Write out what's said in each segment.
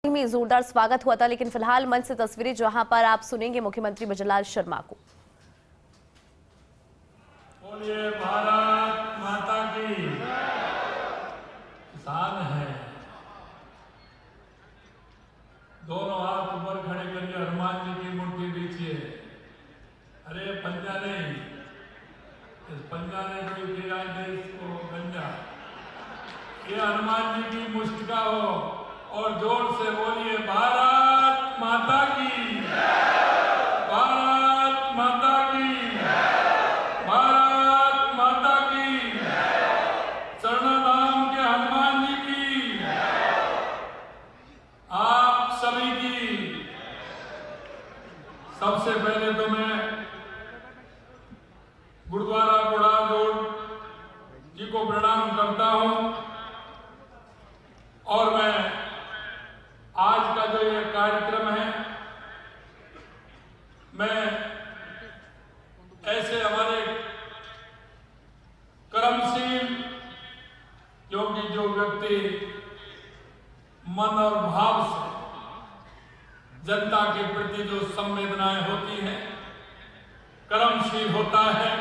में जोरदार स्वागत हुआ था, लेकिन फिलहाल मंच से तस्वीरें जहां पर आप सुनेंगे मुख्यमंत्री भजनलाल शर्मा को। बोलिए भारत माता की। किसान है, दोनों हाथ ऊपर खड़े करिए, हनुमान जी की मूर्ति दीजिए। अरे पंजा नहीं, इस पंजा ने कोई किया देश को गंजा। ये हनुमान जी की मुस्टिका हो और जोर से बोलिए भारत माता की, भारत माता की, भारत माता की, शरणधाम के हनुमान जी की, आप सभी की। सबसे पहले तो मैं गुरुद्वारा बुढ़ाजोड़ जी को प्रणाम करता हूं और मैं आज का जो ये कार्यक्रम है, मैं ऐसे हमारे कर्मशील, क्योंकि जो व्यक्ति मन और भाव से जनता के प्रति जो संवेदनाएं होती हैं, कर्मशील होता है,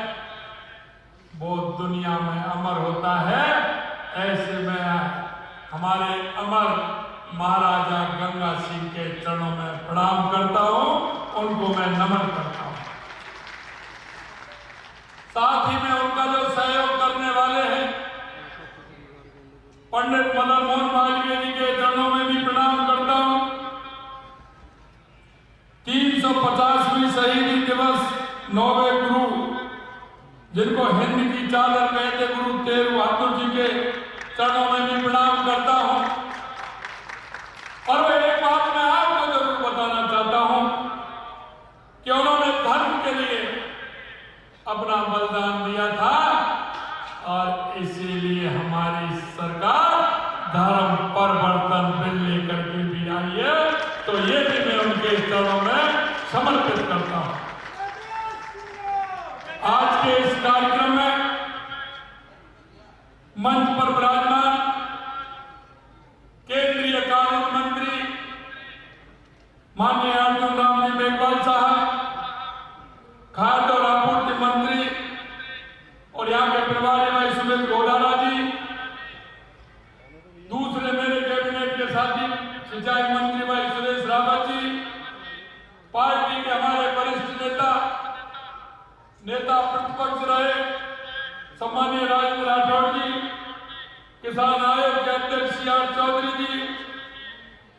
वो दुनिया में अमर होता है। ऐसे में हमारे अमर महाराजा गंगा सिंह के चरणों में प्रणाम करता हूं, उनको मैं नमन करता हूं। साथ ही में उनका जो सहयोग करने वाले हैं, पंडित मदन मोहन मालवीय जी के चरणों में भी प्रणाम करता हूं। 350वीं शहीदी दिवस 9वें गुरु, जिनको हिंद की चादर कहते गुरु तेग बहादुर जी के चरणों में भी प्रणाम करता हूं। और एक बात मैं आपको जरूर बताना चाहता हूं कि उन्होंने धर्म के लिए अपना बलिदान दिया था और इसीलिए हमारी सरकार धर्म परिवर्तन बिल लेकर के भी आई है। तो ये भी मैं उनके चरणों में समर्पित करता हूं। आज के इस कार्यक्रम में मंच पर विराजमान केंद्रीय कानून मंत्री माननीय अर्जुन राम जी मेघवाल साहब, खाद्य और आपूर्ति मंत्री और यहाँ के प्रभारी भाई सुमित गोदारा जी, दूसरे मेरे कैबिनेट के साथी सिंचाई मंत्री भाई सुरेश रावत जी, पार्टी के हमारे वरिष्ठ नेता प्रतिपक्ष रहे सम्मानीय राजेंद्र राठौड़ जी, किसान आयोग के अध्यक्ष सीआर चौधरी जी,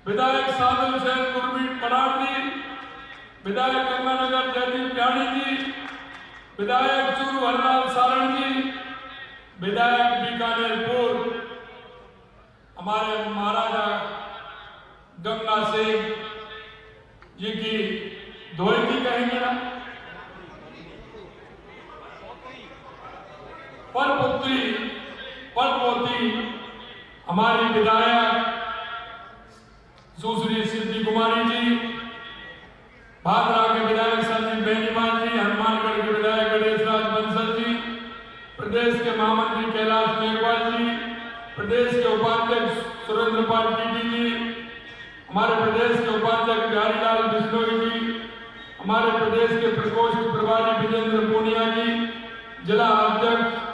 विधायक साधु हुसैन गुरमीत परार जी, विधायक गंगानगर जयदीप प्याणी जी, विधायक चूरू हरलाल सारण जी, विधायक बीकानेर पूर्व हमारे महाराजा गंगा सिंह जी की धोती कहेंगे ना, परपुत्री परपोती हमारी विधायक सुश्री सिद्धि कुमारी जी, भादरा के विधायक संदीप बेनीवाल जी, हनुमानगढ़ के विधायक गणेश राज बंसल जी, प्रदेश के महामंत्री कैलाश मेघवाल जी, प्रदेश के उपाध्यक्ष सुरेंद्र पाल टीडी जी, हमारे प्रदेश के उपाध्यक्ष बिहारीलाल बिश्नोई जी, हमारे प्रदेश के प्रकोष्ठ प्रभारी विजेंद्र पूनिया जी, जिला अध्यक्ष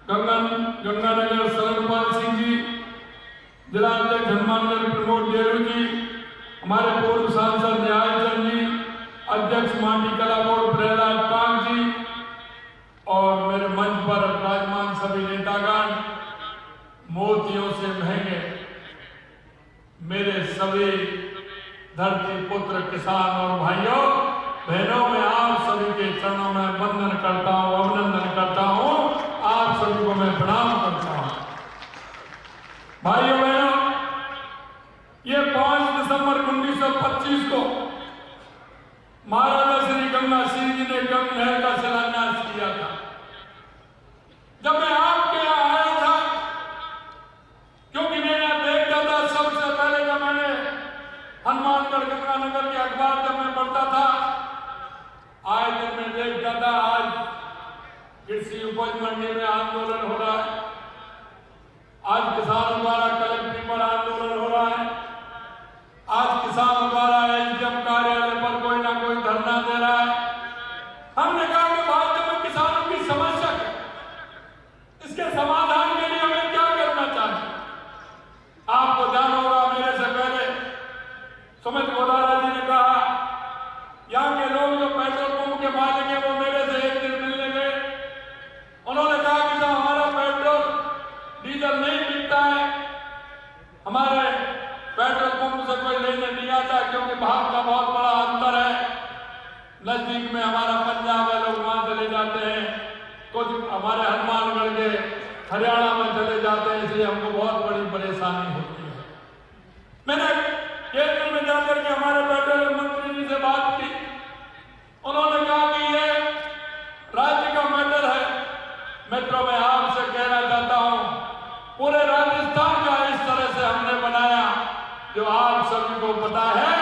गंगानगर सरनपाल सिंह जी, जिला अध्यक्ष हनुमानगढ़ प्रमोद डेरू जी, हमारे पूर्व सांसद न्यायचंद जी, अध्यक्ष माटी कला बोर्ड प्रहलाद कांग जी और मेरे मंच पर विराजमान सभी नेतागण, मोतियों से महंगे मेरे सभी धरती पुत्र किसान और भाइयों बहनों, मैं आप सभी के चरणों में वंदन करता हूं, अभिनंदन करता हूं, आप सभी को मैं प्रणाम करता हूं। भाइयों बहनों, ये 5 दिसंबर 1925 को महाराजा श्री गंगा सिंह जी ने गंग नहर का शिलान्यास किया था। जब मैं आपके यहाँ आया था, क्योंकि मैं यहाँ देखता था, सबसे पहले जब मैंने हनुमानगढ़ गंगानगर के अखबार जब मैं पढ़ता था, आए दिन में देखता था आज कृषि उपज मंडी में आंदोलन हो रहा है, आज किसानों द्वारा कलेक्ट्री पर आंदोलन हो रहा है, किसानों द्वारा एसडीएम कार्यालय पर कोई ना कोई धरना दे रहा है। हमने कहा कि भाजपा में किसानों की समस्या है, इसके समाधान के लिए हमें क्या करना चाहिए। आपको ध्यान होगा, मेरे से पहले सुमित गोदारा जी ने कहा, यहाँ के लोग जो पेट्रोल पंप के मालिक हैं वो मेरे से एक दिन मिलने गए। उन्होंने कहा कि साहब हमारा पेट्रोल डीजल नहीं बिकता है, हमारे पेट्रोल पंप से कोई लेने नहीं आता क्योंकि भाव का बहुत बड़ा अंतर है। नजदीक में हमारा पंजाब है, लोग वहां चले जाते हैं, कुछ हमारे हनुमानगढ़ के हरियाणा में चले जाते हैं, इसलिए हमको बहुत बड़ी परेशानी होती है। मैंने केंद्र में जाकर के हमारे पेट्रोलियम मंत्री जी से बात की। उन्होंने कहा कि ये राज्य का मैटर है। मित्रों, मैं आपसे कहना चाहता हूं, पूरे राजस्थान का इस तरह से हमने बनाया जो आप सभी को पता है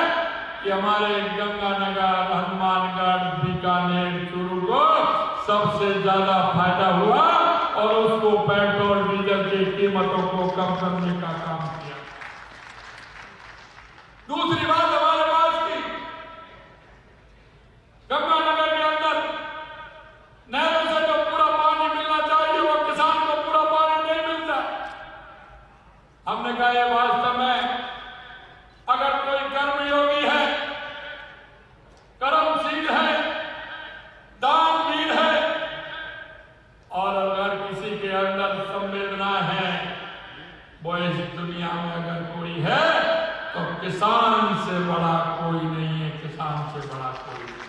कि हमारे गंगानगर, हनुमानगढ़, बीकानेर, चूरू को सबसे ज्यादा फायदा हुआ और उसको पेट्रोल डीजल की कीमतों को कम करने का काम किया। दूसरी बात हमारे पास की, गंगानगर के अंदर नहरों से जो पूरा पानी मिलना चाहिए वो किसान को पूरा पानी नहीं मिलता। हमने कहा ये वास्तव में अगर कोई कर्मयोगी है, कर्मशील है, दानवीर है और अगर किसी के अंदर संवेदना है, वो इस दुनिया में अगर कोई है तो किसान से बड़ा कोई नहीं है, किसान से बड़ा कोई नहीं।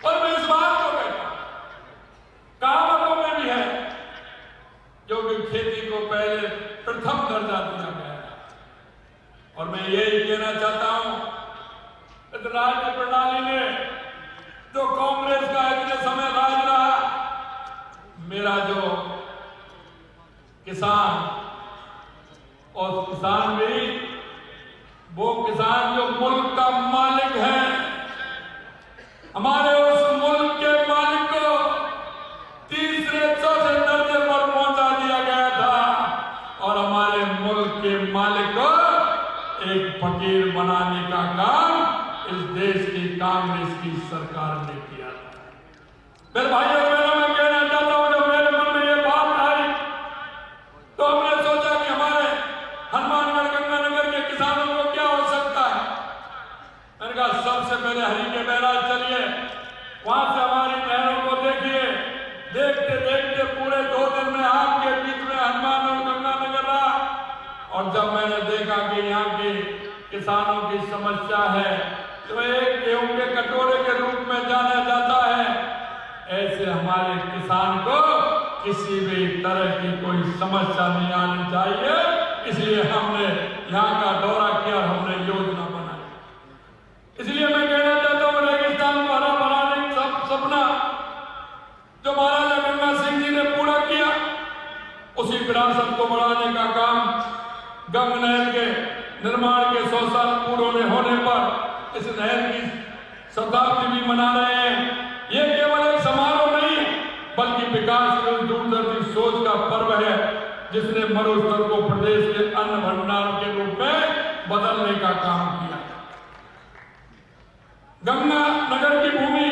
और मैं इस बात को कहता हूं, कहावतों में भी है जो कि खेती को पहले प्रथम दर्जा दिया गया है। और मैं यही कहना चाहता हूं, राज्य प्रणाली में जो कांग्रेस का इतने समय राज रहा, मेरा जो किसान और किसान भी वो किसान जो मुल्क का मालिक है, हमारे उस मुल्क के मालिक को तीसरे चौथे दर्जे पर पहुंचा दिया गया था और हमारे मुल्क के मालिक को एक फकीर बनाने का काम इस देश की कांग्रेस की सरकार ने किया था। फिर भाइयों बहनों, मैं कहना चाहता हूं, जब मेरे मन में ये बात आई तो हमने सोचा कि हमारे हनुमानगढ़, गंगानगर के किसानों को क्या हो सकता है। मैंने कहा सबसे पहले हरी के बैराज चलिए, वहां से हमारी नहरों को देखिए। देखते देखते पूरे 2 दिन में आपके बीच में हनुमान और गंगानगर रहा। और जब मैंने देखा कि यहाँ की किसानों की समस्या है तो एक गेहूं के कटोरे के रूप में जाना जाता है, ऐसे हमारे किसान को किसी भी तरह की कोई समस्या नहीं आनी चाहिए। इसलिए हमने यहाँ का दौरा किया, हमने योजना बनाई। इसलिए मैं कहना चाहता हूँ, रेगिस्तान को हरा बनाने का सपना जो महाराजा गंगा सिंह जी ने पूरा किया, उसी विरासत को बढ़ाने का काम गंग नहर के निर्माण के 100 साल पूरे होने पर इस नहर की शताब्दी भी मना रहे हैं। ये केवल एक समारोह नहीं है बल्कि विकास की दूरदर्शी सोच का पर्व है, जिसने मरुस्थल को प्रदेश के अन्न भंडार के रूप में बदलने का काम किया। गंगानगर की भूमि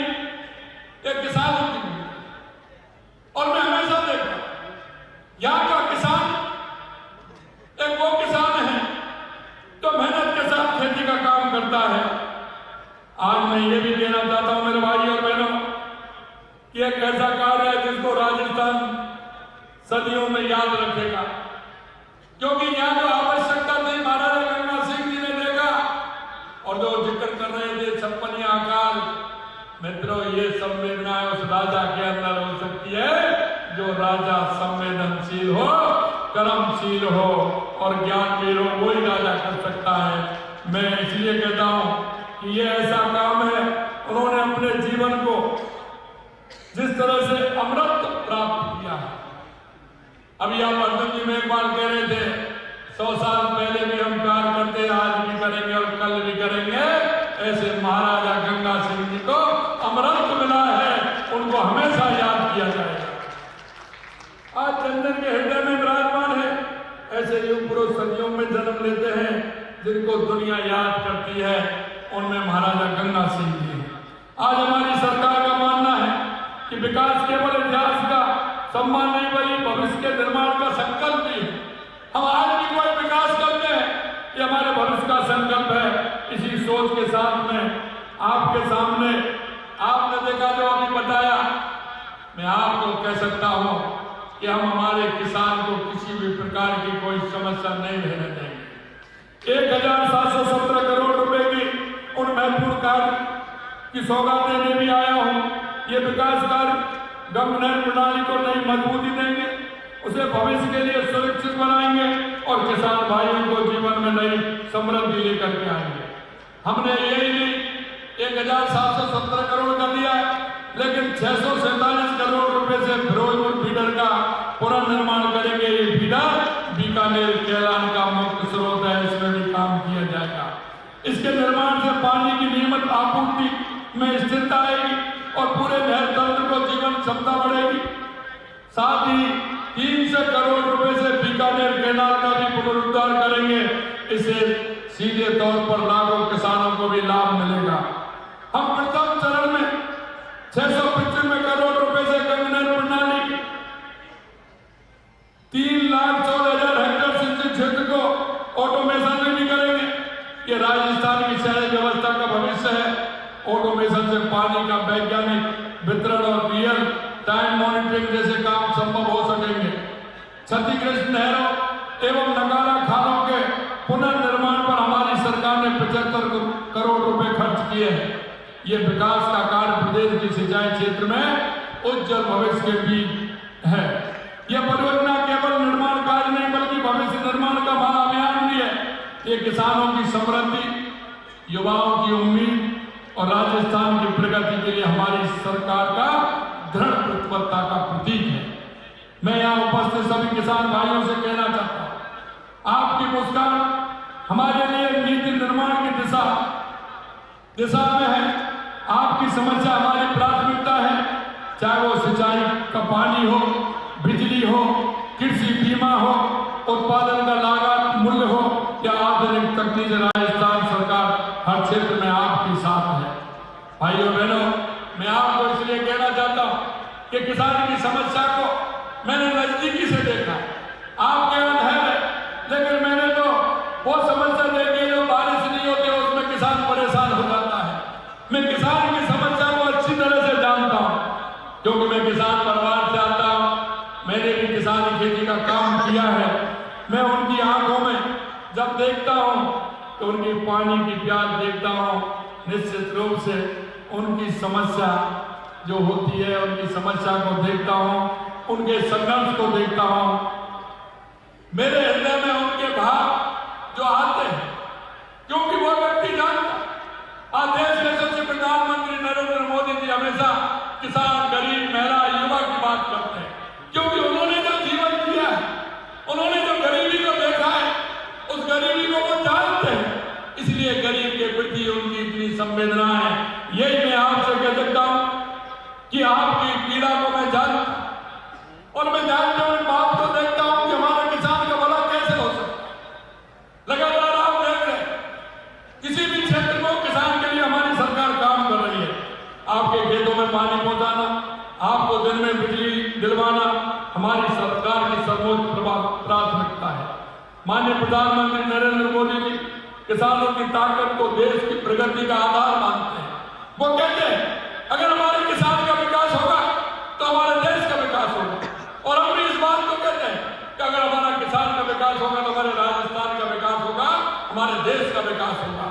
एक किसानों की भूमि, और मैं हमेशा देखता हूं यहाँ का किसान एक वो किसान है जो मेहनत के साथ खेती का काम करता है। आज मैं ये भी कहना चाहता हूं मेरे भाई और बहनों, कि एक ऐसा कार्य है जिसको राजस्थान सदियों में याद रखेगा, क्योंकि यहाँ जो आवश्यकता थी महाराजा गंगा सिंह जी ने देखा। और जो जिक्र कर रहे थे 56 अकाल, मित्रों, ये संवेदनाएं उस राजा के अंदर हो सकती है जो राजा संवेदनशील हो, कर्मशील हो और ज्ञानवीर हो, वही राजा कर सकता है। मैं इसलिए कहता हूं कि ये ऐसा काम है, उन्होंने अपने जीवन को जिस तरह से अमृत प्राप्त किया है। अभी आप अर्जुन जी में एक बार कह रहे थे 100 साल पहले भी हम प्यार करते, आज भी करेंगे और कल भी करेंगे। ऐसे महाराजा गंगा सिंह जी को अमृत मिला है, उनको हमेशा याद किया जाएगा। आज चंदन के हृदय में विराजमान है। ऐसे युग पुरुष सदियों में जन्म लेते हैं जिनको दुनिया याद करती है उनमें महाराजा गंगा सिंह जी हैं। आज हमारी सरकार का मानना है कि विकास केवल इतिहास का सम्मान नहीं बल्कि भविष्य के निर्माण का संकल्प भी है। हम आज भी कोई विकास करते हैं, ये हमारे भविष्य का संकल्प है। इसी सोच के साथ में आपके सामने आपने देखा जो अभी बताया, मैं आपको कह सकता हूं कि हम हमारे किसान को किसी भी प्रकार की कोई समस्या नहीं रहने देंगे। 1717 करोड़ रुपए की उन महत्वपूर्ण कार्य की सौगात देने भी आया हूं। ये विकास कार्य गंगा नहर प्रणाली को नई मजबूती देंगे, उसे भविष्य के लिए सुरक्षित बनाएंगे और किसान भाइयों को जीवन में नई समृद्धि लेकर के आएंगे। हमने यही नहीं 1717 करोड़ कर दिया है, लेकिन 647 करोड़ रुपए से फिरोजपुर फीडर का पुनर्निर्माण करेंगे। ये फीडर बीकानेर कैलान का मुख्य स्रोत है, इसमें भी काम किया जाएगा। इसके निर्माण से पानी की नियमित आपूर्ति में स्थिरता आएगी और पूरे नहर तंत्र को जीवन क्षमता बढ़ेगी। साथ ही 300 करोड़ रुपए से बीकानेर कैनाल का भी पुनरुद्धार करेंगे। इससे सीधे तौर पर लाखों किसानों को भी लाभ मिलेगा। हम प्रथम चरण में 695 करोड़ रुपए से गंगा नहर प्रणाली की 3,14,000 हेक्टेयर सिंचित क्षेत्र को ऑटोमेशन में भी करेंगे। ये राजस्थान की शहरी व्यवस्था का भविष्य है। ऑटोमेशन से पानी का वैज्ञानिक वितरण और रियल टाइम मॉनिटरिंग जैसे काम संभव हो सकेंगे। क्षतिग्रस्त नहरों एवं नगारा खालों के पुनर्निर्माण पर हमारी सरकार ने 75 करोड़ रुपए खर्च किए हैं। ये विकास का कार्य प्रदेश की सिंचाई क्षेत्र में उज्जवल भविष्य के बीच है। यह परियोजना केवल निर्माण कार्य नहीं बल्कि भविष्य निर्माण का महाअभियान भी है। ये किसानों की समृद्धि, युवाओं की उम्मीद और राजस्थान की प्रगति के लिए हमारी सरकार का दृढ़ प्रतिबद्धता का प्रतीक है। मैं यहाँ उपस्थित सभी किसान भाइयों से कहना चाहता हूँ, आपकी मुस्कान हमारे लिए नीति निर्माण की दिशा में है। आपकी समस्या हमारी प्राथमिकता है, चाहे वो सिंचाई का पानी हो, बिजली हो, कृषि बीमा हो, उत्पादन का लागत मूल्य हो या आधुनिक तकनीक। राजस्थान सरकार हर क्षेत्र में आपके साथ है। भाइयों बहनों, मैं आपको इसलिए कहना चाहता हूं कि किसान की समस्या को मैंने नजदीकी से देखा। आपके यहाँ है, लेकिन मैंने तो वो समस्या देखी जो बारिश नहीं होती उसमें किसान परेशान हो जाता है। मैं किसान की समस्या को अच्छी तरह से जानता हूं, क्योंकि मैं किसान परिवार से आता हूं। मैंने भी किसानी खेती का काम किया है। मैं उनकी आंखों में जब देखता हूं तो उनकी पानी की प्यास देखता हूं, निश्चित रूप से उनकी समस्या जो होती है, उनकी समस्या को देखता हूं, उनके संघर्ष को देखता हूं। मेरे हृदय में उनके भाव जो आते हैं, क्योंकि वो व्यक्ति जानता, आज देश के सबसे प्रधानमंत्री नरेंद्र मोदी जी हमेशा किसान, गरीब, महिला, युवा की बात करते हैं, क्योंकि उन्होंने जो जीवन किया है, उन्होंने जो गरीबी को देखा है, उस गरीबी को वो जानते हैं। इसलिए गरीब के प्रति उनकी इतनी संवेदना है। यही मैं आपसे कह सकता हूं कि आपकी पीड़ा को मैं जानता और मैं जानता हूं, बात को देखता हूं कि हमारे किसान का भला कैसे हो सकता है। लगातार आप देख रहे हैं, किसी भी क्षेत्र को किसान के लिए हमारी सरकार काम कर रही है। आपके खेतों में पानी पहुंचाना, आपको दिन में बिजली दिलवाना हमारी सरकार की सर्वोच्च प्राथमिकता है। माननीय प्रधानमंत्री नरेंद्र मोदी जी किसानों की ताकत को देश की प्रगति का आधार मानते हैं। वो कहते हैं, अगर हमारे किसान का विकास होगा तो हमारे देश का विकास होगा। और हम भी इस बात को कहते हैं कि अगर हमारा किसान का विकास होगा तो हमारे राजस्थान का विकास होगा, हमारे देश का विकास होगा।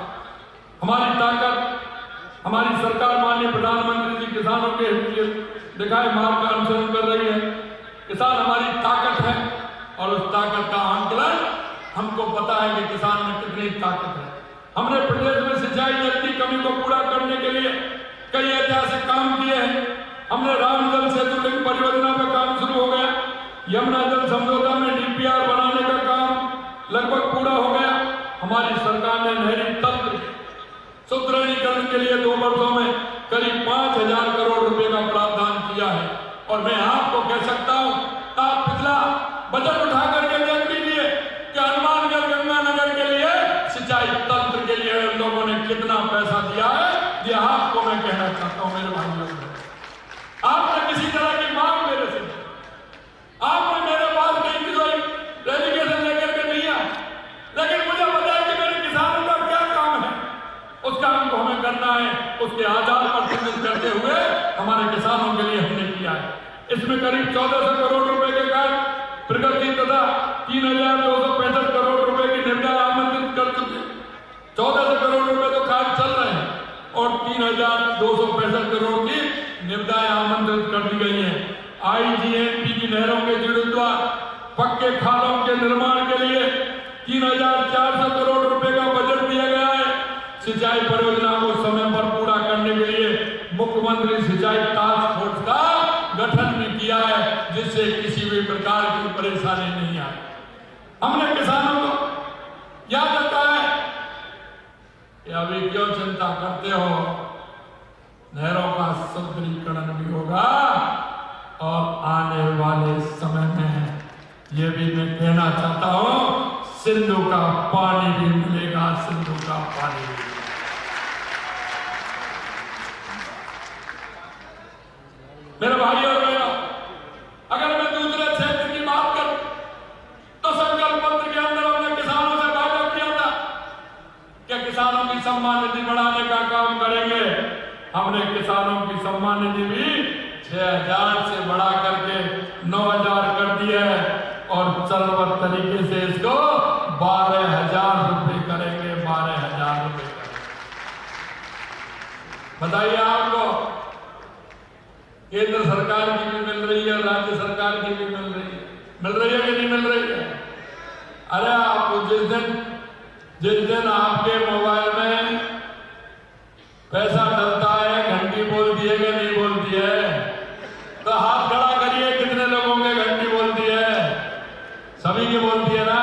हमारी ताकत, हमारी सरकार माननीय प्रधानमंत्री जी किसानों के लिए दिखाए मार्ग का अनुसरण कर रही है। किसान हमारी ताकत है और उस ताकत का आंकलन हमको पता है कि किसान में कितनी ताकत है। हमने प्रदेश में सिंचाई जल की कमी को पूरा करने के लिए कई ऐतिहासिक काम किए हैं। हमने राम जल सेतु लिंक परियोजना पर काम शुरू हो गया। यमुना जल समझौता में डीपीआर बनाने का काम लगभग पूरा हो गया। हमारी सरकार ने नहरी तंत्र सुदृढ़ीकरण के लिए 2 वर्षों में करीब 5,000 करोड़ रुपए का प्रावधान किया है। और मैं आपको कह सकता हूं, आप पिछला बजट उठा करके देख लीजिए कि हनुमानगढ़ गंगानगर के लिए सिंचाई कितना पैसा दिया है, ये आपको मैं कहना चाहता हूं मेरे भाइयों। आपने किसी तरह की मांग मेरे से, आपने मेरे पास कहीं कोई डेलीगेशन लेकर के नहीं आया, लेकिन मुझे पता है कि मेरे किसानों का क्या काम है, उस काम को हमें करना है। उसके आधार पर चिन्हित करते हुए हमारे किसानों के लिए हमने किया है। इसमें करीब 1400 करोड़ रुपए के कार्य प्रगति तथा 3265 करोड़ रुपए की निर्णय आमंत्रित कर चुके। 1400 करोड़ रुपए तो कार्य चल रहे हैं और 3265 करोड़ की निर्णय आमंत्रित कर दी गई है। IGNP की नहरों के जीर्णोद्धार, पक्के खालों के निर्माण के लिए 3400 करोड़ रुपए का बजट दिया गया है। सिंचाई परियोजना को समय पर पूरा करने के लिए मुख्यमंत्री सिंचाई टास्क फोर्स का गठन भी किया है, जिससे किसी भी प्रकार की परेशानी नहीं आए। हमने किसानों को याद रखा है कि अभी क्यों चिंता करते हो, नहरों का सुदृढ़ीकरण भी होगा और आने वाले समय में ये भी मैं कहना चाहता हूं, सिंधु का पानी भी मिलेगा, सिंधु का पानी भी। मेरे भाई और बहनों, अगर मैं दूसरे क्षेत्र की बात करूं तो संकल्प पत्र के अंदर हमने किसानों से वादा किया था कि किसानों की सम्मान निधि बढ़ाने का काम करेंगे। हमने किसानों की सम्मान निधि भी 6000 से बढ़ा करके 9000 कर दी है और चरणबद्ध तरीके से इसको 12000 रुपए करेंगे, 12000 रुपए करेंगे। बताइए आपको केंद्र सरकार की भी मिल रही है, राज्य सरकार की भी मिल रही है कि नहीं मिल रही है? अरे आप जिस दिन आपके मोबाइल में पैसा डलता है, घंटी बोलती है कि नहीं बोलती है? तो हाथ खड़ा करिए, कितने लोगों के घंटी बोलती है? सभी की बोलती है ना?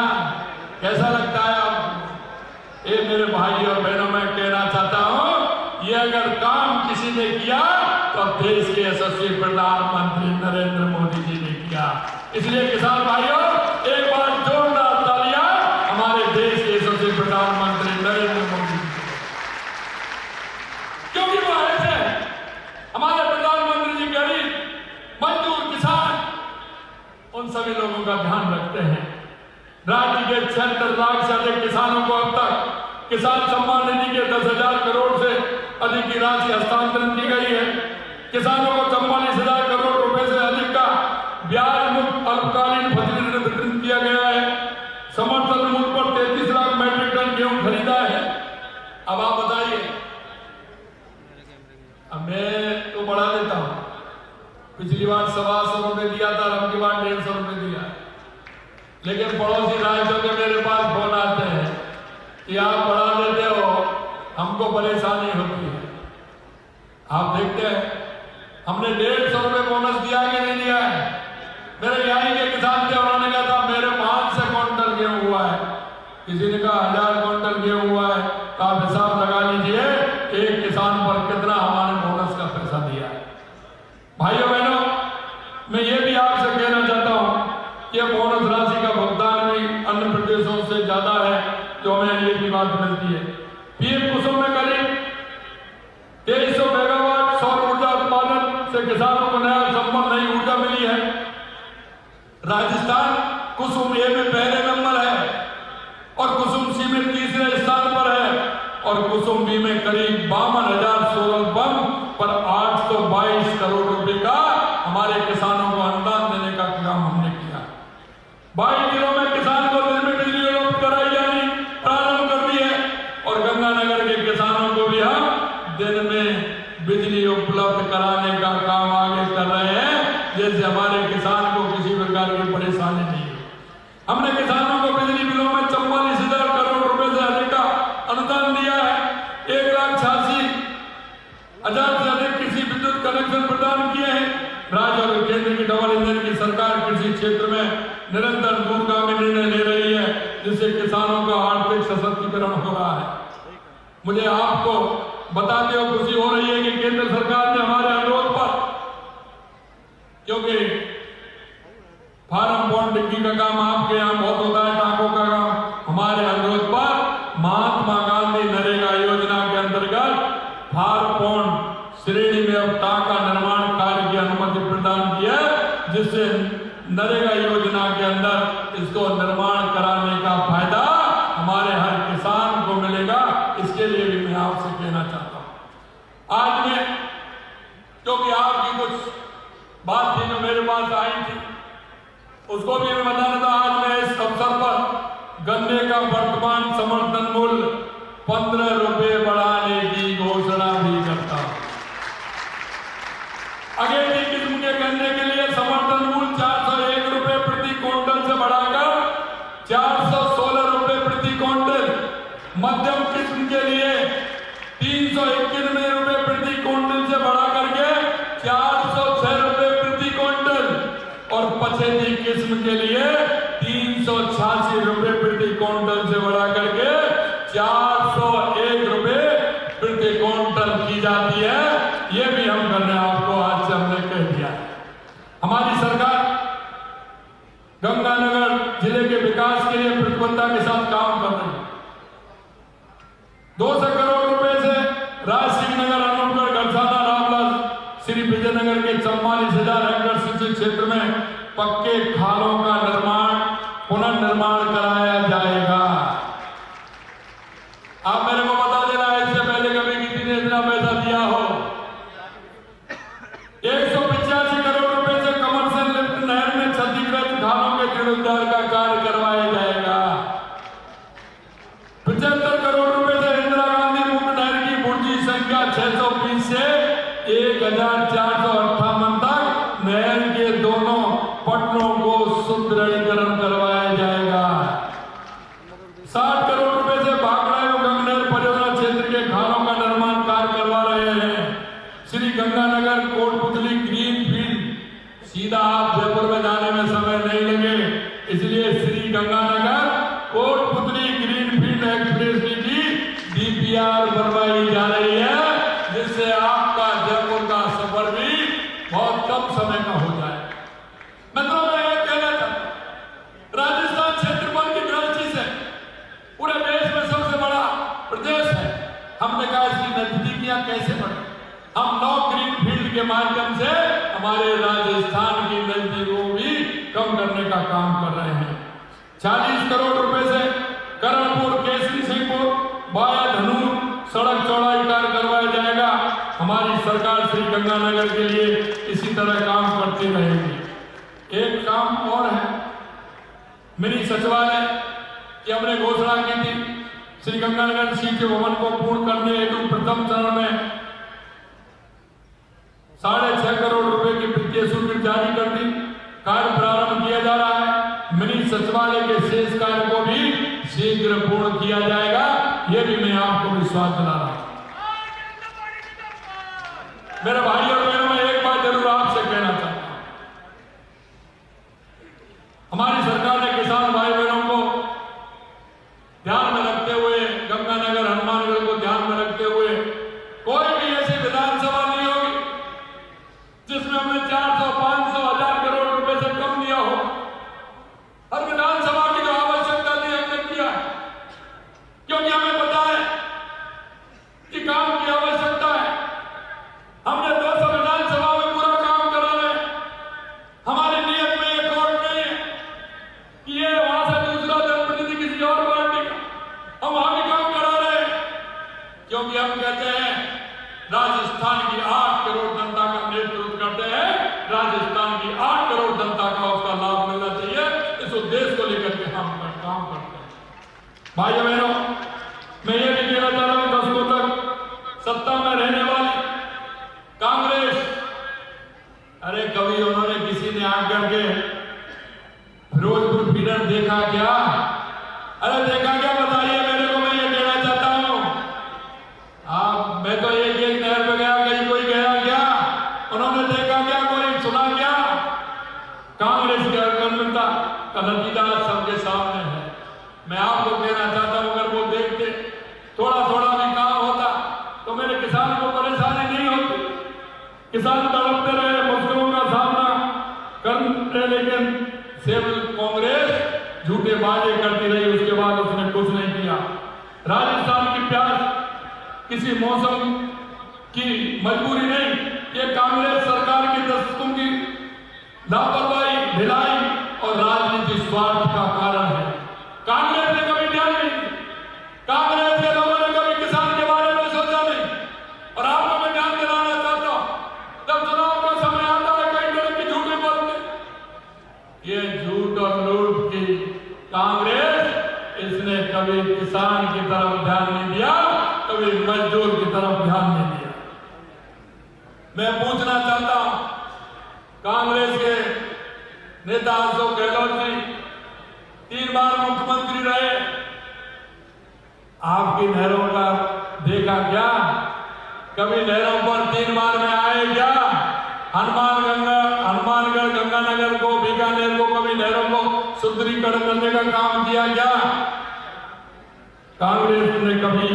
कैसा लगता है आपको? ये मेरे भाई और बहनों, मैं कहना चाहता हूं, ये अगर काम किसी ने किया तो देश के यशस्वी प्रधानमंत्री नरेंद्र मोदी जी ने किया। इसलिए किसान भाइयों, एक बार जोरदार तालियां हमारे देश के यशस्वी प्रधानमंत्री नरेंद्र मोदी जी, क्योंकि वो ऐसे हमारे प्रधानमंत्री जी गरीब, मजदूर, किसान, उन सभी लोगों का ध्यान रखते हैं। राज्य के 76 लाख से अधिक किसानों को अब तक किसान सम्मान निधि के 10,000 करोड़ से अधिक की राशि हस्तांतरित की गई है। किसानों को 44,000 करोड़ रुपए से अधिक का ब्याज मुक्त अल्पकालीन फसली ऋण वितरित किया गया है। समर्थन मूल्य पर 33 लाख मीट्रिक टन गेहूं खरीदा है। अब आप बताइए, अब मैं तो बढ़ा देता हूं, पिछली बार 125 रुपए दिया था, अब की बार 150 रुपए दिया, लेकिन पड़ोसी राज्यों के मेरे पास फोन आते हैं कि आप बढ़ा देते हो, हमको परेशानी होती है। आप देखते हैं हमने 150 रुपए बोनस दिया कि नहीं दिया है? मेरे यहीं के किसान थे, उन्होंने कहा था मेरे 500 क्विंटल गेहूं हुआ है, किसी ने कहा 1000 क्विंटल गेहूं हुआ है। तो आप हिसाब लगा लीजिए एक किसान पर कितना हमारे बोनस का पैसा दिया है। भाइयों बहनों, मैं ये भी आपसे कहना चाहता हूं कि बोनस राशि का भुगतान भी अन्य प्रदेशों से ज्यादा है जो हमें ये भी बात मिलती है। पीएम कुसुम में करीब 2300 मेगावाट सौर ऊर्जा उत्पादन से किसानों को नया संबल नई ऊर्जा मिली है। राजस्थान कुसुम ए में पहले नंबर है और कुसुम सी में तीसरे स्थान पर है और कुसुम बी में करीब 52,000 सोलर पंप पर 822 करोड़ रुपए का हमारे किसानों को अनुदान देने का काम हमने किया। 22 जिलों में किसान को दिन में बिजली उपलब्ध कराई जानी प्रारंभ कर दी है और गंगानगर के किसानों को भी हम दिन में बिजली उपलब्ध कराने का काम आगे कर रहे हैं, जैसे हमारे किसान को किसी प्रकार की परेशानी नहीं हो। हमने किसानों को बिजली बिलों में 44,000 करोड़ रुपए से अधिक का अनुदान दिया है। 1,86,000 से अधिक कृषि विद्युत कनेक्शन प्रदान किए हैं। राज्य और केंद्र की डबल इंजन की सरकार कृषि क्षेत्र में निरंतर दूरगामी निर्णय ले रही है, जिससे किसानों का आर्थिक सशक्तिकरण हो रहा है। मुझे आपको बताते हुए खुशी हो रही है कि केंद्र सरकार ने हमारे अनुरोध पर, क्योंकि फार्म बॉन्ड डिग्री का काम आपके यहाँ बहुत होता है, टाकों का काम, हमारे अनुरोध पर महात्मा गांधी नरेगा योजना के प्रदान किया, जिससे नरेगा योजना के अंदर इसको निर्माण कराने का फायदा हमारे हर किसान को मिलेगा। इसके लिए भी मैं आपसे कहना चाहता हूं। आज मैं, क्योंकि आपकी कुछ बात थी जो मेरे पास आई थी, उसको भी मैं बताना था। आज मैं इस अवसर पर गन्ने का वर्तमान समर्थन मूल्य 15 रुपए बढ़ाने की घोषणा भी करता हूं। अगेती किस्म के गन्ने के लिए समर्थन मूल्य 401 रुपए प्रति क्विंटल से बढ़ाकर 416 रुपए प्रति क्विंटल, मध्यम किस्म के लिए 391 रुपए प्रति क्विंटल से बढ़ा करके 406 रुपए प्रति क्विंटल, और पछेती किस्म के लिए 386 रुपए प्रति क्विंटल से बढ़ा करके 401 रुपए प्रति क्विंटल की जाती है। ये भी हम करने आपको आज से हमने कह दिया। हमारी सरकार गंगानगर जिले के विकास के लिए प्रतिबद्धता के साथ काम कर रही है। 200 करोड़ रुपए से राजसिंह नगर, अनूपगढ़, गढ़साना, रामलाल, श्री विजयनगर के 44,000 एकड़ सिंचित क्षेत्र में पक्के खालों का निर्माण, पुनर्निर्माण कराया जाएगा। आप मेरे को बता देना, इससे पहले कभी किसी ने इतना पैसा दिया हो। 185 करोड़ रुपए से कमर्शियल लिफ्ट नहर में क्षतिग्रस्त खालों के जीर्णोद्धार का कार्य करवाया जाएगा। 75 करोड़ रुपए से इंदिरा गांधी मुख्य नहर की बुर्जी संख्या 620 से 1458 तक नहर के दोनों पट्टों को सुदृढ़ीकरण करवाया जाएगा। 60 करोड़ रुपए से भाखड़ा एवं गंगनहर परियोजना क्षेत्र के खालों का निर्माण कार्य करवा रहे हैं। श्री गंगानगर कोटपुतली ग्रीन फील्ड, सीधा आप जयपुर में जाने में समय नहीं लगे, इसलिए Shri Ganganagar Kotputli green field express की डीपीआर बनवाई जा रही है, जिससे आपका जयपुर का सफर भी बहुत कम समय का हो जाए। मित्रों, मैं ये कहना चाहता हूं, राजस्थान क्षेत्रफल की दृष्टि से पूरे देश में सबसे बड़ा प्रदेश है। हमने कहा इसकी नजदीकियां कैसे बढ़े। हम 9 ग्रीन फील्ड के माध्यम से हमारे राजस्थान की नजदीकों भी कम करने का काम कर रहे हैं। 40 करोड़ रुपए से करणपुर, केसरी सिंहपुर, बाया धनूर सड़क चौड़ाई कार्य करवाया जाएगा। हमारी सरकार श्री गंगानगर के लिए इसी तरह काम करती रहेगी। एक काम और है, मिनी सचिवालय की हमने घोषणा की थी। श्री गंगानगर सीटी भवन को पूर्ण करने हेतु प्रथम चरण में 6.5 करोड़ रुपए की वित्तीय स्वीकृति जारी कर दी। कार्य प्रारंभ किया जा रहा है। मिनी सचिवालय के शेष कार्य को भी शीघ्र पूर्ण किया जाएगा, यह भी मैं आपको विश्वास दिला रहा हूं। मेरे भाई और बहनों, मैं एक बात जरूर आपसे कहना चाहता हूं। हमारी सरकार ने किसान भाई बहनों को ध्यान में रखते हुए, गंगानगर, हनुमानगढ़ को ध्यान में रखते हुए, कोई भी ऐसी विधानसभा नहीं होगी जिसमें हमने 400, 500, 1000 करोड़ रुपए से कम दिया हो। हर विधानसभा की जो आवश्यकता थी हमने किया, क्योंकि हमें पता है कि काम की आवश्यकता है। हमने 200 विधानसभा में पूरा काम करा रहे। हमारी नियत में ये खोट नहीं है कि ये वहां से दूसरा जनप्रतिनिधि किसी और पार्टी का, हम वहां भी काम करा रहे हैं, क्योंकि हम कहते हैं राजस्थान की 8 करोड़ जनता का नेतृत्व करते हैं। राजस्थान की 8 करोड़ जनता का उसका लाभ मिलना चाहिए, इस उद्देश्य को लेकर के हम काम करते हैं। भाइयों बहनों, मैं ये भी कहना चाह रहा हूं, 10 तक सत्ता में रहने वाली कांग्रेस, अरे कभी उन्होंने किसी ने आकर के फिरोजपुर फीडर देखा क्या? अरे देखा क्या, बताइए मेरे को, मैं ये कहना चाहता हूं। मैं तो एक नहर पे गया, कहीं कोई गया क्या? उन्होंने देखा क्या? कोई सुना क्या? कांग्रेस की अकर्मण्यता का नतीजा सबके सामने है। मैं आपको कहना चाहता हूं, अगर वो देखते, थोड़ा थोड़ा भी काम होता तो मेरे किसान को परेशानी नहीं होती। किसान तड़पते रहे, मुश्किलों का सामना करते, लेकिन सिर्फ कांग्रेस झूठे वादे करती रही, उसके बाद उसने कुछ नहीं किया। राजस्थान की प्यास किसी मौसम की मजबूरी नहीं, ये कांग्रेस सरकार के दशकों की लापरवाही, ढिलाई और राजनीतिक स्वार्थ का कारण है। कांग्रेस ने कभी ध्यान नहीं दिया, कांग्रेस के लोगों ने कभी किसान के बारे में सोचा नहीं। और आपको मैं ध्यान दिलाना चाहता हूं, जब चुनाव का समय आता है कई तरह की झूठे बोलते, ये झूठ और लूट की कांग्रेस, इसने कभी किसान की तरफ ध्यान नहीं दिया, कभी मजदूर की तरफ ध्यान नहीं दिया। मैं पूछना चाहता हूं, कांग्रेस के नेता अशोक गहलोत जी 3 बार मुख्यमंत्री रहे, आपकी नहरों का देखा क्या? कभी नहरों पर 3 बार में आए क्या? हनुमानगढ़, गंगानगर को, बीकानेर को कभी नहरों को सुदृढ़ीकरण करने का काम किया क्या? कांग्रेस ने कभी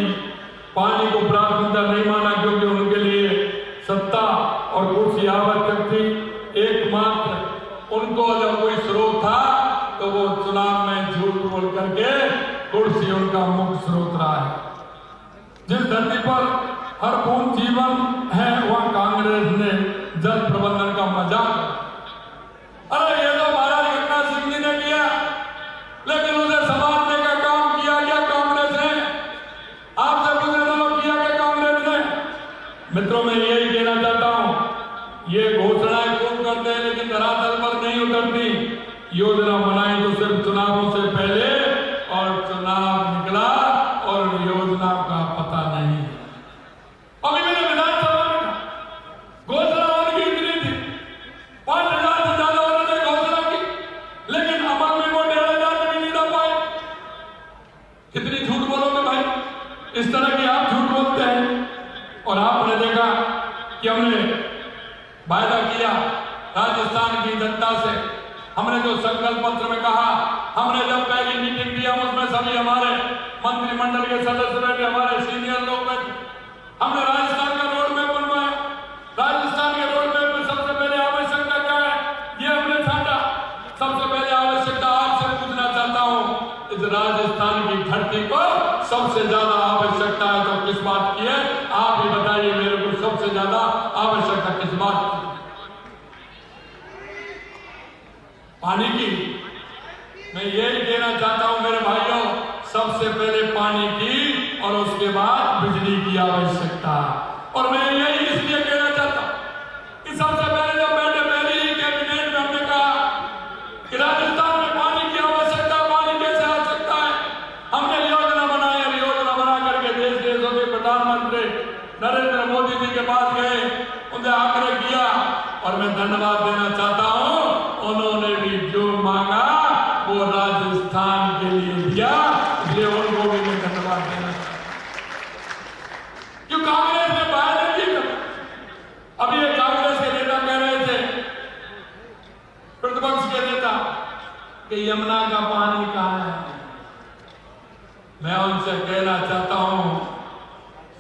पानी को प्राथमिकता नहीं माना, क्योंकि उनके लिए सत्ता और कुर्सी आवश्यक थी। एकमात्र उनको जब कोई स्रोत था तो वो चुनाव में झूठ बोल करके कुर्सी उनका मुख्य स्रोत रहा है। जिस धरती पर हर बूंद जीवन है, वह कांग्रेस ने जल प्रबंधन का मजाक। अरे ये तो महाराज गंगा सिंह जी ने किया, लेकिन उसे संभालने का काम किया क्या कांग्रेस ने? आपसे पूछने वालों किया क्या कांग्रेस ने? मित्रों, मैं यही कहना चाहता हूं, ये घोषणाएं खूब करते हैं लेकिन धरातल पर नहीं उतरती। योजना बनाई तो सिर्फ चुनावों से पहले, और चुनाव निकला और योजना का पता नहीं। अभी मैंने विधानसभा में घोषणा उनकी इतनी थी, 5,000 से ज्यादा उन्होंने घोषणा की, लेकिन अमल में वो 1,500 भी नहीं ला पाए। कितनी झूठ बोलोगे भाई? इस तरह की आप झूठ बोलते हैं। और आपने देखा कि हमने वायदा किया राजस्थान की जनता से, हमने जो संकल्प पत्र में कहा, हमने जब पहली मीटिंग किया उसमें सभी हमारे मंत्रिमंडल के सदस्य बैठे, हमारे सीनियर लोग बैठे, हमने राजस्थान का रोड मैप बनवाया। राजस्थान के रोड मैप में सबसे पहले आवश्यकता क्या है, ये हमने छाटा। सबसे पहले आवश्यकता आपसे पूछना चाहता हूं, इस राजस्थान की धरती पर सबसे ज्यादा आवश्यकता है तो किस बात की है? आप ही बताइए मेरे को, सबसे ज्यादा आवश्यकता किस बात की? पानी की। मैं यही कहना चाहता हूं मेरे भाइयों, सबसे पहले पानी की और उसके बाद बिजली की आवश्यकता। और मैं यही इसलिए कहना चाहता हूं कि सबसे पहले जब बैठे पहले ही कैबिनेट में हमने कहा कि राजस्थान में पानी की आवश्यकता, पानी कैसे आ सकता है, हमने योजना बनाई और योजना बना करके देशों के प्रधानमंत्री नरेंद्र मोदी जी के पास गए, उनसे आग्रह किया और मैं धन्यवाद देना चाहता हूं, उन्होंने भी जो मांगा वो राजस्थान के लिए दिया, इसलिए उनको भी मैं धन्यवाद देना चाहता हूं। क्यों कांग्रेस ने वायदा किया? अभी ये कांग्रेस के नेता कह रहे थे, प्रतिपक्ष के नेता, कि यमुना का पानी कहां है? मैं उनसे कहना चाहता हूं,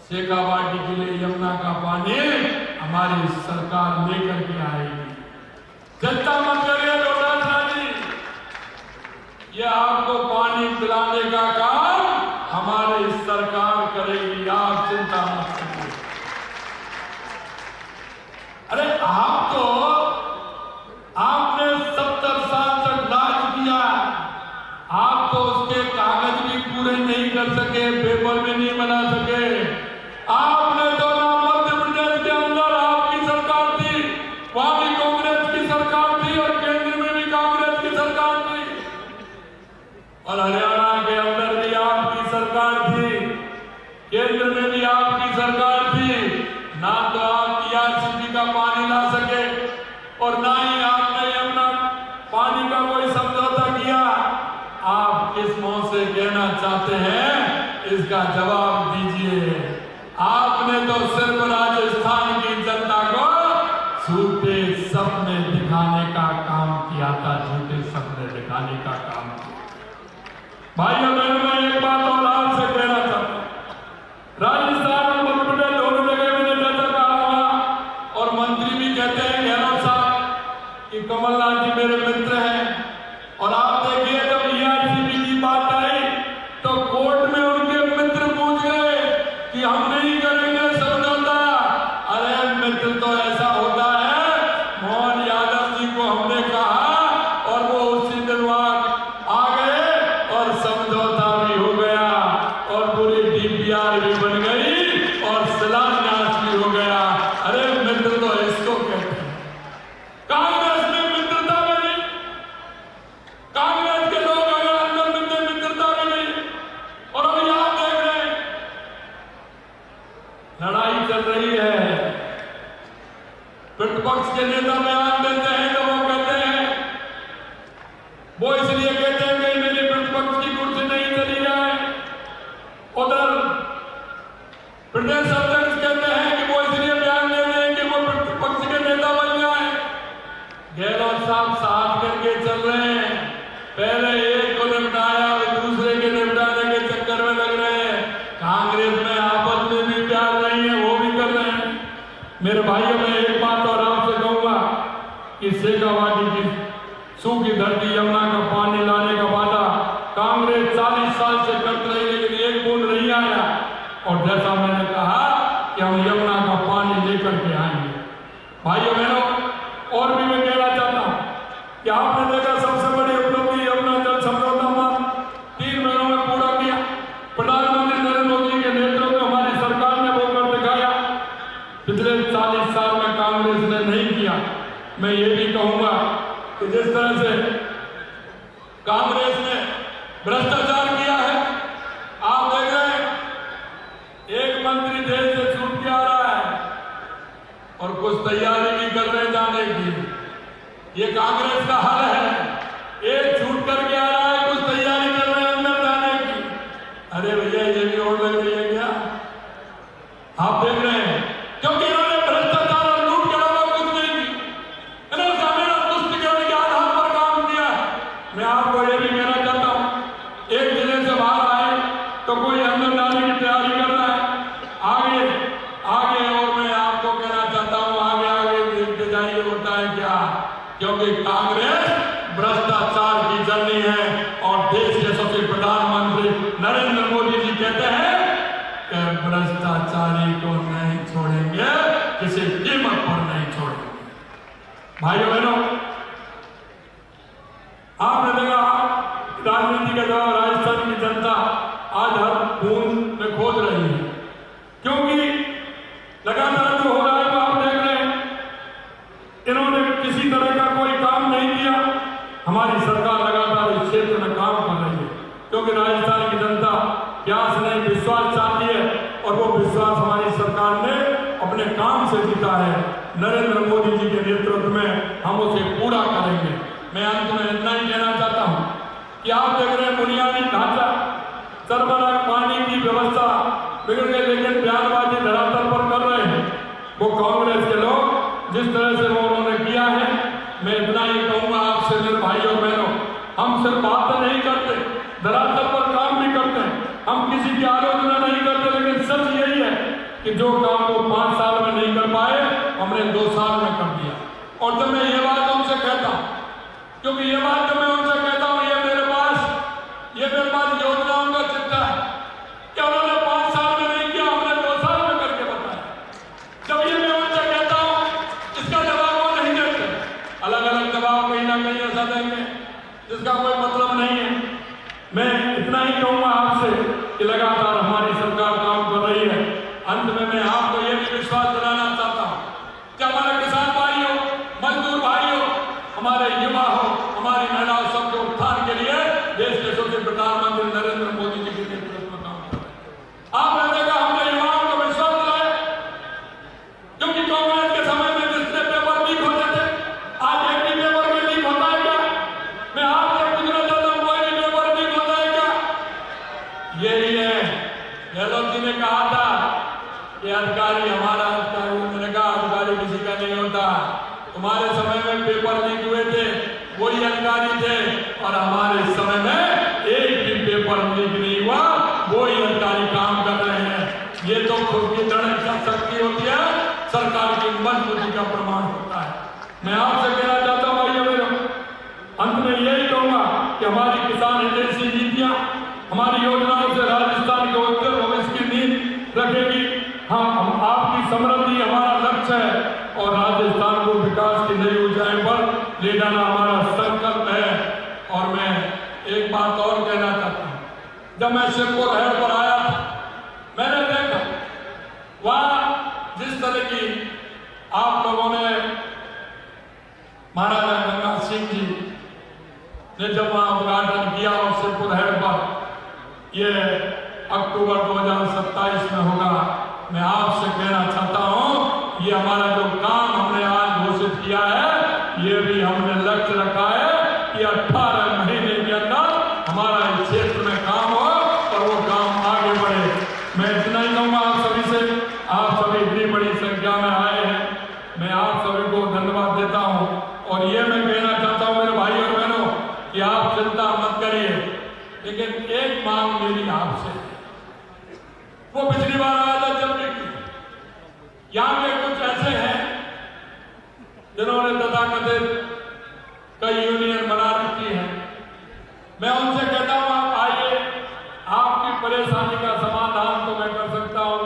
शेखावाटी के लिए यमुना का पानी हमारी सरकार लेकर के आएगी। जनता मत करिए लोटासना जी, ये आपको पानी पिलाने का काम हमारी सरकार करेगी, आप चिंता मत करिए। अरे आपने 70 साल तक राज किया, आप तो उसके कागज भी पूरे नहीं कर सके, पेपर भी नहीं बना सके। आपने तो ना मध्य प्रदेश के अंदर आपकी सरकार थी, वहां भी कांग्रेस की सरकार थी और केंद्र में भी कांग्रेस की सरकार थी, और हरियाणा के अंदर भी आपकी सरकार थी, केंद्र में भी आपकी सरकार थी। ना तो आप टीआरसीपी का पानी ला सके और ना ही आपने यमुना पानी का कोई समझौता किया। आप किस मुंह से कहना चाहते हैं, इसका जवाब दीजिए। आपने तो सिर्फ राजस्थान की जनता को झूठे सपने दिखाने का काम किया था, झूठे सपने दिखाने का काम किया। भाइयों बहनों, मैं एक बात और आपसे कहना चाहता हूं, राजस्थान और मध्य प्रदेश दोनों जगह मैंने जैसा कहा हुआ, और मंत्री भी कहते हैं गहलोत साहब कि कमलनाथ जी मेरे मित्र हैं, और आप देखिए जब ईआरसीबी की बात आई तो कोर्ट में उनके मित्र पूछ गए कि हम नहीं करेंगे समझौता। अरे मित्र तो ऐसा होता है, मोहन यादव जी को हमने डीपीआर भी बन गई और शिलान्यास भी हो गया। अरे मित्र तो इसको कहते हैं। कांग्रेस में मित्रता में नहीं, कांग्रेस के लोग अगर अंदर मित्रता में नहीं, और अभी आप देख रहे हैं लड़ाई चल रही है। प्रतिपक्ष के नेता बयान देते हैं तो वो कहते हैं, वो इसलिए कहते हैं कि मेरी प्रतिपक्ष की कुर्सी नहीं चली जाए। उधर प्रदेश अध्यक्ष कहते हैं कि वो इसलिए बयान दे रहे हैं कि वो प्रतिपक्ष के नेता बन जाए। गहलोत साहब साथ करके चल रहे हैं, पहले एक को निपटाया और दूसरे के निपटाने के चक्कर में लग रहे हैं। कांग्रेस में आपस में भी प्यार नहीं है, वो भी कर रहे हैं। मेरे भाइयों, मैं एक बात और आपसे कहूंगा कि शेखावाटी की सूखी धरती यमुना का पानी लाने का वादा कांग्रेस 40 साल से करती रही, लेकिन एक बूंद नहीं आया। और जैसा मैंने कहा कि हम यमुना का पानी लेकर के आएंगे। भाइयों बहनों, और भी मैं कहना चाहता हूं कि आपने देखा सबसे बड़ी उपलब्धि यमुना जल समझौता मार्ग 3 महीनों में पूरा किया। प्रधानमंत्री नरेंद्र मोदी के नेतृत्व में हमारी सरकार ने वो कर दिखाया। पिछले 40 साल में कांग्रेस ने नहीं किया। मैं ये भी कहूंगा कि जिस तरह से कांग्रेस ने भ्रष्टाचार किया है, आप देख रहे हैं एक मंत्री देश से छूट के आ रहा है और कुछ तैयारी भी कर रहे जाने की। ये कांग्रेस का हाल है। एक छूट करके आ रहा है, कुछ तैयारी कर रहे हैं अंदर जाने की। अरे भैया, ये भी और लग रही है क्या? आप देख रहे हैं, क्योंकि इन्होंने भ्रष्टाचार और लूट के अलावा कुछ नहीं की। इन्होंने सामेरा तुष्टिकरण के आधार पर काम किया है। मैं आपको ये भी कहना चाहता हूं, एक जिले से बाहर आए तो कोई अंदर जाने की तैयारी कर रहा है। आगे आगे और मैं आपको कहना चाहता हूं, आगे आगे देखते जाइए होता है क्या। क्योंकि कांग्रेस भ्रष्टाचार की जर्नी है और देश के सबसे प्रधानमंत्री नरेंद्र मोदी जी कहते हैं कि भ्रष्टाचारी को नहीं छोड़ेंगे, किसी कीमत पर नहीं छोड़ेंगे। भाइयों बहनों, आपने देखा राजनीति के द्वारा राजस्थान की जनता आज हर बूंद में खोज रही है, क्योंकि लगातार जो हो रहा है वो आप देख रहे हैं। इन्होंने किसी तरह का कोई काम नहीं किया। हमारी सरकार लगातार इस क्षेत्र में काम कर रही है, क्योंकि राजस्थान की जनता प्यास नहीं, विश्वास चाहती है और वो विश्वास हमारी सरकार ने अपने काम से जीता है। नरेंद्र मोदी जी के नेतृत्व में हम उसे पूरा करेंगे। मैं अंत में इतना ही कहना चाहता हूं कि आप देख रहे हैं बुनियादी ढांचा, सरबराह पानी की व्यवस्था बिगड़ गई, लेकिन बयानबाजी धरातल पर कर रहे हैं वो कांग्रेस के लोग। जिस तरह से वो उन्होंने किया है, मैं इतना ही कहूंगा आपसे मेरे भाइयों बहनों, हम सिर्फ बात नहीं करते, धरातल पर काम भी करते हैं। हम किसी की आलोचना नहीं करते, लेकिन सच यही है कि जो काम वो 5 साल में नहीं कर पाए, हमने 2 साल में कर दिया। और जब मैं ये बात उनसे कहता हूं, क्योंकि ये बात जब मैं उनसे कहता हूं, ये मेरे पास योजनाओं का चिट्ठा है। क्या उन्होंने 5 साल में नहीं किया, हमने 2 साल में करके बताया। जब ये मैं उनसे कहता हूं, इसका जवाब वो नहीं देते। अलग अलग जवाब कहीं ना कहीं ऐसा देंगे जिसका कोई मतलब नहीं है। मैं इतना ही कहूंगा आपसे कि लगातार हमारी सरकार काम कर रही है। अंत में मैं आपको यह भी विश्वास दिलाना चाहता हूं कि हमारे किसान भाइयों, मजदूर भाइयों, हमारे युवा हो, हमारी महिलाओं, सबके उत्थान के लिए देश के सबसे प्रधानमंत्री नरेंद्र मोदी जी के नेतृत्व में काम कर रहे हैं। आपने देखा हमने युवाओं को विश्वास दिलाया, क्योंकि कांग्रेस के समय में जिससे पेपर लीक होते थे, आज एक भी पेपर में लीक होता है क्या? मैं आपसे पूछना चाहता हूं, कोई भी पेपर लीक होता है क्या? यही है, गहलोत जी ने कहा था कि अधिकारी हमारा अधिकारी, मैंने कहा अधिकारी किसी का नहीं होता। तुम्हारे समय में पेपर लीक हुए थे, वही अधिकारी थे, और हमारे समय में एक भी पेपर लीक नहीं हुआ, वही अधिकारी काम कर रहे हैं। ये तो खुद की दृढ़ शक्ति होती है, सरकार की मजबूती का प्रमाण होता है। मैं आपसे कहना चाहता हूं भाइयों बहनों, अंत में यही कहूंगा कि हमारी किसान हितैषी नीतियां हमारी योजनाओं से राजस्थान के उज्जवल भविष्य की नींव रखेगी। हाँ, हम आपकी समृद्धि हमारा लक्ष्य है और राजस्थान को विकास की नई ऊंचाई पर ले जाना हमारा संकल्प है। और मैं एक बात और कहना चाहता हूं, जब मैं शिवपुर हेड पर आया था इसमें होगा। मैं आपसे कहना चाहता हूं, ये हमारा जो काम हमने आज घोषित किया है, ये भी हमने लक्ष्य रखा है कि 18 महीने के अंदर हमारा इस क्षेत्र में काम हो और वो काम आगे बढ़े। मैं इतना ही कहूँगा आप सभी से, आप सभी इतनी बड़ी संख्या में आए हैं, मैं आप सभी को धन्यवाद देता हूँ। और ये मैं कहना चाहता हूँ मेरे भाई और बहनों कि आप चिंता मत करिए, लेकिन एक मांग मेरी आपसे, वो पिछली बार आया था जब यहाँ के कुछ ऐसे हैं जिन्होंने तथाकथित कई यूनियन बना रखी है। मैं उनसे कहता हूं आप आइए, आपकी परेशानी का समाधान तो मैं कर सकता हूं,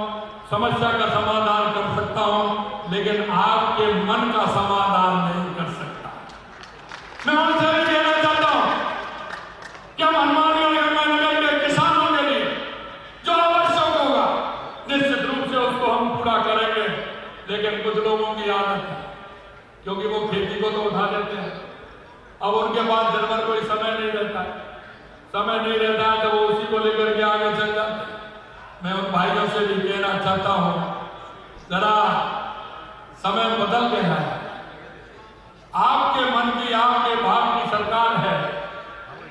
समस्या का समाधान कर सकता हूं, लेकिन आपके मन का समाधान नहीं कर सकता। मैं उनसे भी कहना चाहता हूं कि हम हनुमानी और गंगानगर के किसानों के लिए जो आवश्यक होगा निश्चित रूप से उसको हम पूरा करेंगे। लेकिन कुछ लोगों की आदत है, क्योंकि वो खेती को तो उठा लेते हैं, अब उनके पास दिन भर कोई समय नहीं रहता है, तो वो उसी को लेकर के आगे चल जाते हैं। मैं उन भाइयों से भी कहना चाहता हूं, जरा समय बदल गया है, आपके मन की, आपके भाव की सरकार है,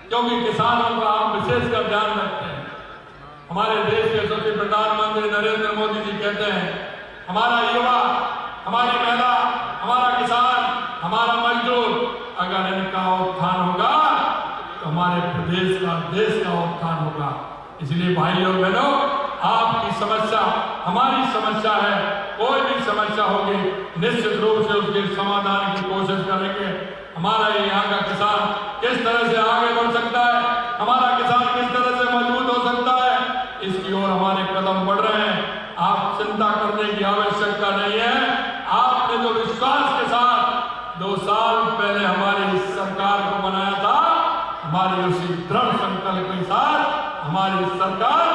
क्योंकि किसानों का आप विशेषकर ध्यान रखते हैं। हमारे देश के यशस्वी प्रधानमंत्री नरेंद्र मोदी जी कहते हैं, हमारा युवा, हमारी महिला, हमारा किसान, हमारा मजदूर, अगर इनका उत्थान होगा तो हमारे प्रदेश का, देश का उत्थान होगा। इसलिए भाई और बहनों, आपकी समस्या हमारी समस्या है, कोई भी समस्या होगी निश्चित रूप से उसके समाधान की कोशिश करेंगे। हमारा यहाँ का किसान किस तरह से आगे बढ़ सकता है, हमारा किसान किस तरह से मजबूत हो सकता है, इसकी ओर हमारे कदम बढ़ रहे हैं। आप चिंता करने की आवश्यकता नहीं है। आपने जो विश्वास के साथ 2 साल पहले हमारी सरकार को बनाया था, हमारी उसी दृढ़ संकल्प के साथ हमारी सरकार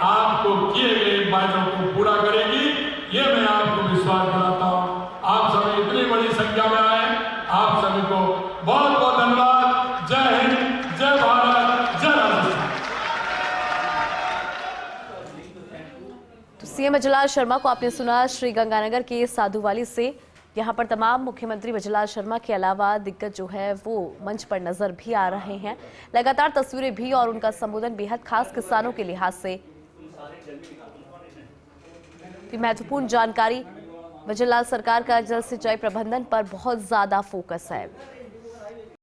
आपको किए गए वायदों को पूरा करेगी, ये मैं आपको विश्वास दिलाता हूं। आप सभी इतनी बड़ी संख्या में आए, आप सभी को बहुत बहुत धन्यवाद। जय हिंद, जय भारत, जय राजस्थान। तो सीएम बजलाल शर्मा को आपने सुना श्री गंगानगर के साधुवाली से। यहाँ पर तमाम मुख्यमंत्री बजलाल शर्मा के अलावा दिग्गज जो है वो मंच पर नजर भी आ रहे हैं। लगातार तस्वीरें भी और उनका संबोधन बेहद खास किसानों के लिहाज से महत्वपूर्ण जानकारी। बजलाल सरकार का जल सिंचाई प्रबंधन पर बहुत ज्यादा फोकस है।